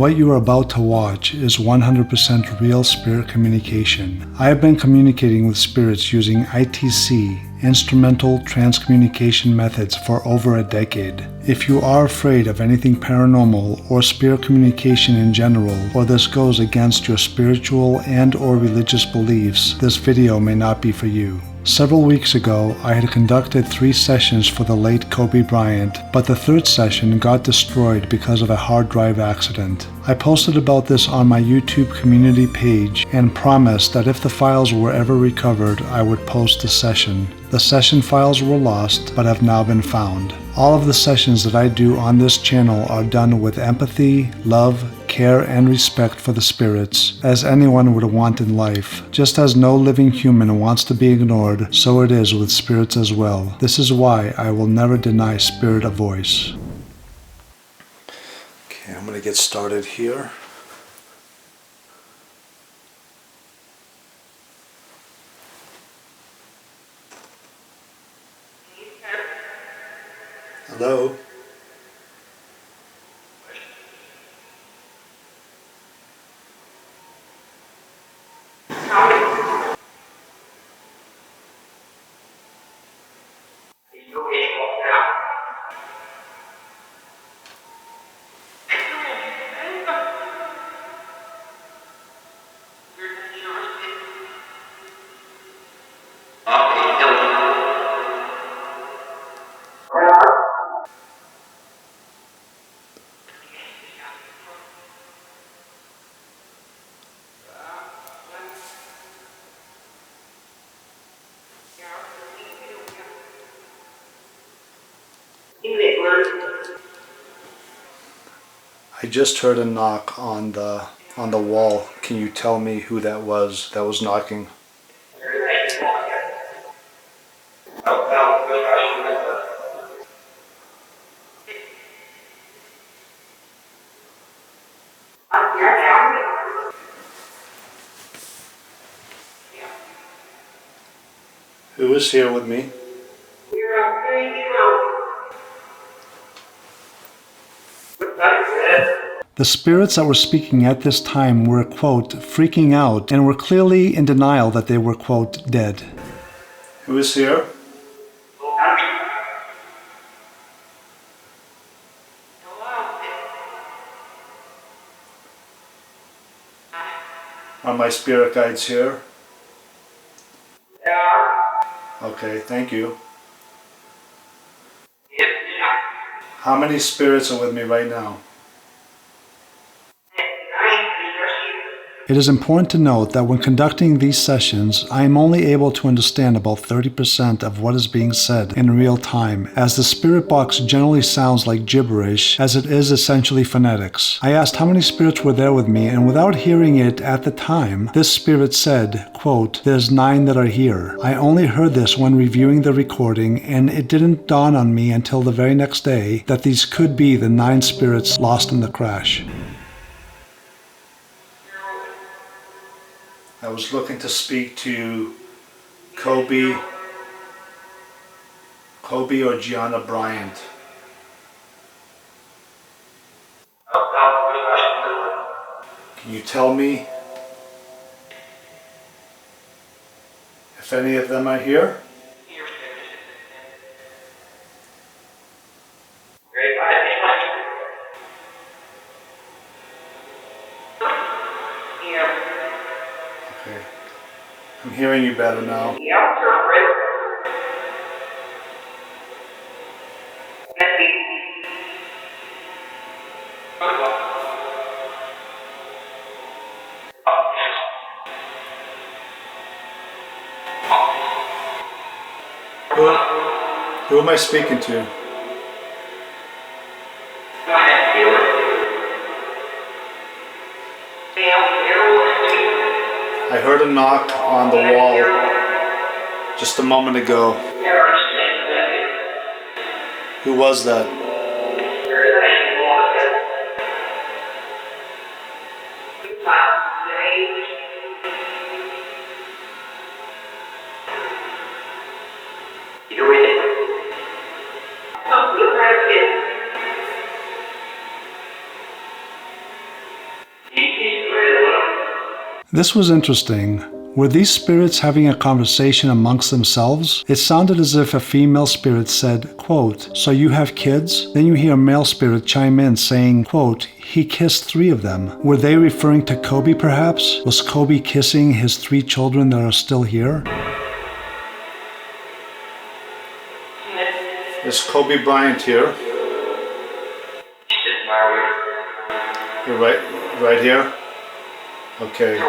What you are about to watch is 100% real spirit communication. I have been communicating with spirits using ITC, instrumental transcommunication methods, for over a decade. If you are afraid of anything paranormal or spirit communication in general, or this goes against your spiritual and/or religious beliefs, this video may not be for you. Several weeks ago, I had conducted 3 sessions for the late Kobe Bryant, but the 3rd session got destroyed because of a hard drive accident. I posted about this on my YouTube community page and promised that if the files were ever recovered, I would post the session. The session files were lost, but have now been found. All of the sessions that I do on this channel are done with empathy, love, care, and respect for the spirits, as anyone would want in life. Just as no living human wants to be ignored, so it is with spirits as well. This is why I will never deny spirit a voice. Okay, I'm going to get started here. Hello? I just heard a knock on the wall. Can you tell me who that was knocking? Who is here with me? The spirits that were speaking at this time were, quote, freaking out and were clearly in denial that they were, quote, dead. Who is here? Are my spirit guides here? Okay, thank you. How many spirits are with me right now? It is important to note that when conducting these sessions, I am only able to understand about 30% of what is being said in real time, as the spirit box generally sounds like gibberish, as it is essentially phonetics. I asked how many spirits were there with me, and without hearing it at the time, this spirit said, quote, "There's 9 that are here." I only heard this when reviewing the recording, and it didn't dawn on me until the very next day that these could be the 9 spirits lost in the crash. I was looking to speak to Kobe or Gianna Bryant. Can you tell me if any of them are here? Okay. I'm hearing you better now. Who am I speaking to? I heard a knock on the wall just a moment ago. Who was that? This was interesting. Were these spirits having a conversation amongst themselves? It sounded as if a female spirit said, quote, "So you have kids?" Then you hear a male spirit chime in saying, quote, "He kissed 3 of them." Were they referring to Kobe perhaps? Was Kobe kissing his 3 children that are still here? Is Kobe Bryant here? You're right here? Okay.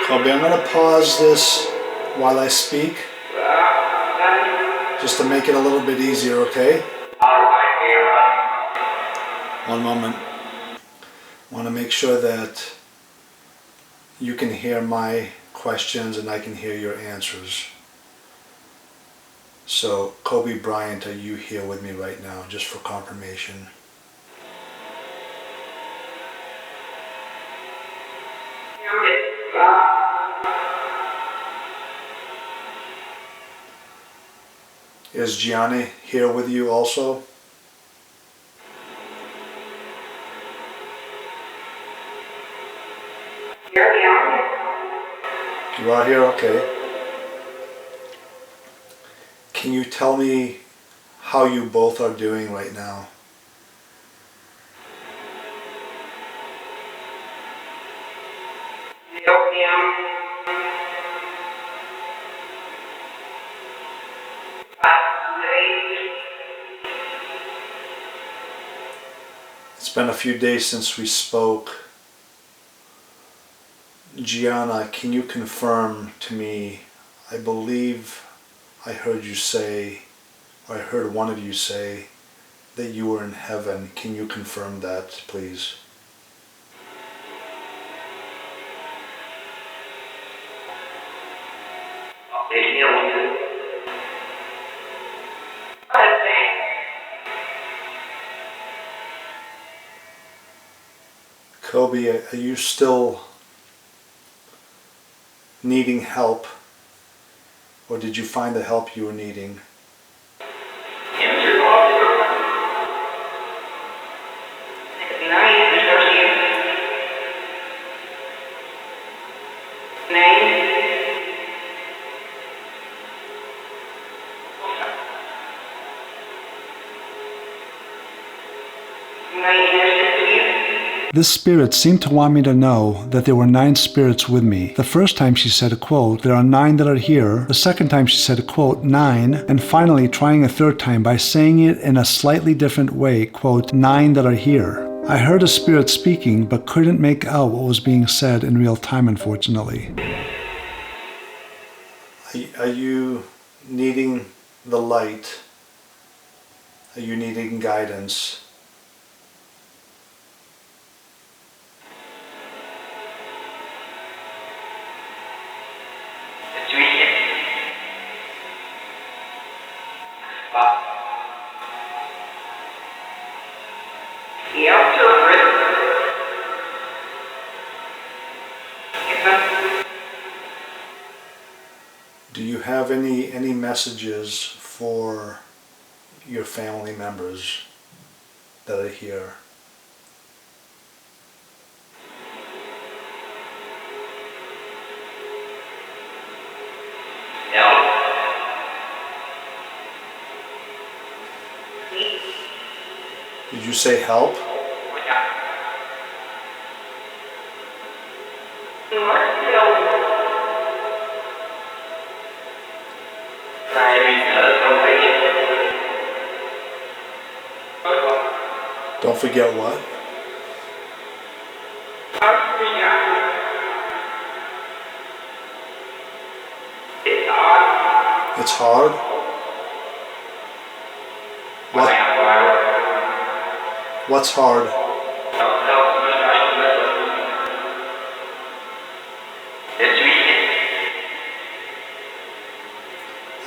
Kobe, I'm going to pause this while I speak, just to make it a little bit easier, okay? One moment. I want to make sure that you can hear my questions and I can hear your answers. So, Kobe Bryant, are you here with me right now, just for confirmation? Is Gianni here with you also? You are here? Okay. Can you tell me how you both are doing right now? It's been a few days since we spoke. Gianna, can you confirm to me, I believe I heard you say, or I heard one of you say, that you were in heaven. Can you confirm that, please? Kobe, are you still needing help, or did you find the help you were needing? This spirit seemed to want me to know that there were 9 spirits with me. The first time she said, quote, "There are 9 that are here." The second time she said, quote, "9." And finally trying a third time by saying it in a slightly different way, quote, "9 that are here." I heard a spirit speaking but couldn't make out what was being said in real time, unfortunately. Are you needing the light? Are you needing guidance? Do you have any messages for your family members that are here? Did you say help? Don't forget what? It's hard? What's hard?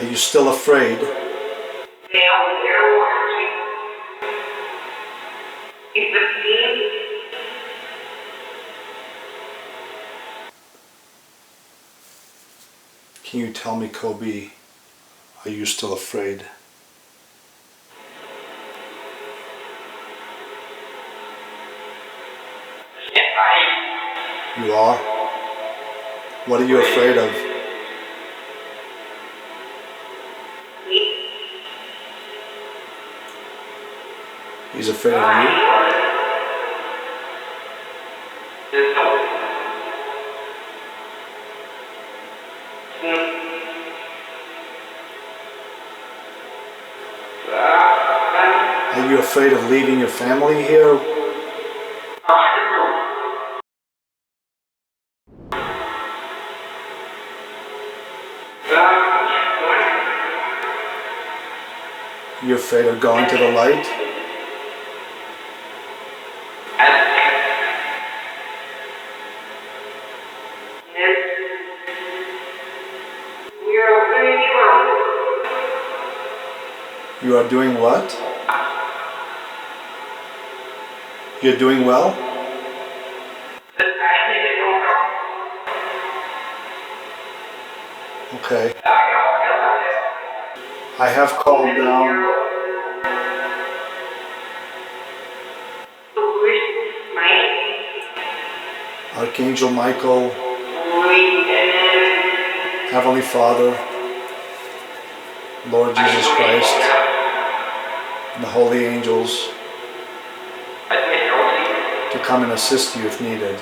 Are you still afraid? Can you tell me, Kobe, are you still afraid? You are? What are you afraid of? He's afraid of you? Are you afraid of leaving your family here? You're afraid of going to the light? You are doing what? You're doing well? Okay. I have called down Archangel Michael, Heavenly Father, Lord Jesus Christ, and the holy angels to come and assist you if needed.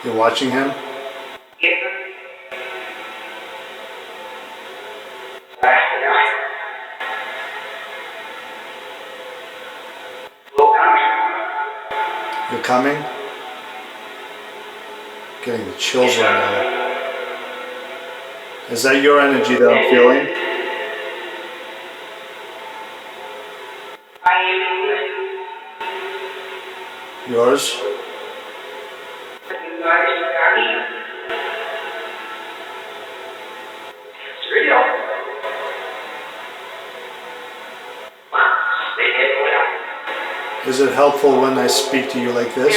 You're watching him? You're coming? Getting the chills right now. Is that your energy that I'm feeling? Yours? Is it helpful when I speak to you like this?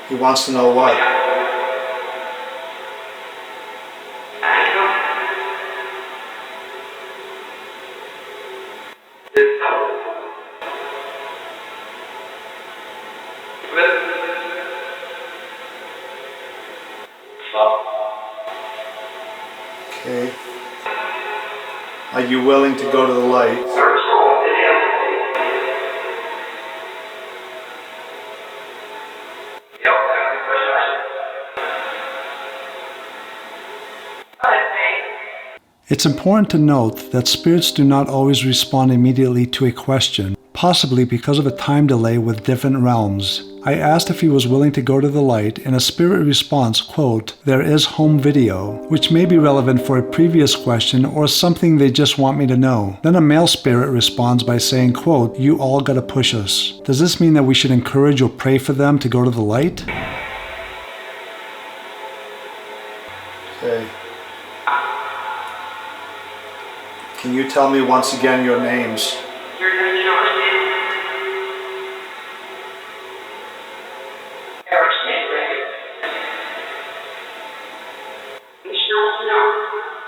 He wants to know what? Okay. Are you willing to go to the light? It's important to note that spirits do not always respond immediately to a question, possibly because of a time delay with different realms. I asked if he was willing to go to the light, and a spirit response, quote, "There is home video," which may be relevant for a previous question or something they just want me to know. Then a male spirit responds by saying, quote, "You all gotta push us." Does this mean that we should encourage or pray for them to go to the light? Okay. Can you tell me once again your names?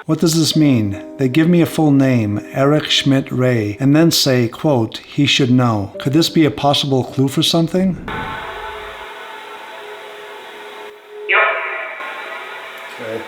What does this mean? They give me a full name, Eric Schmidt Ray, and then say, quote, "He should know." Could this be a possible clue for something? Yep. Okay.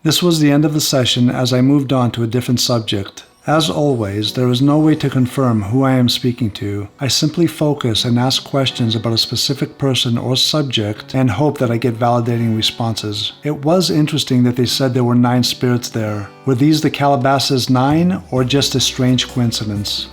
This was the end of the session as I moved on to a different subject. As always, there is no way to confirm who I am speaking to. I simply focus and ask questions about a specific person or subject and hope that I get validating responses. It was interesting that they said there were 9 spirits there. Were these the Calabasas 9 or just a strange coincidence?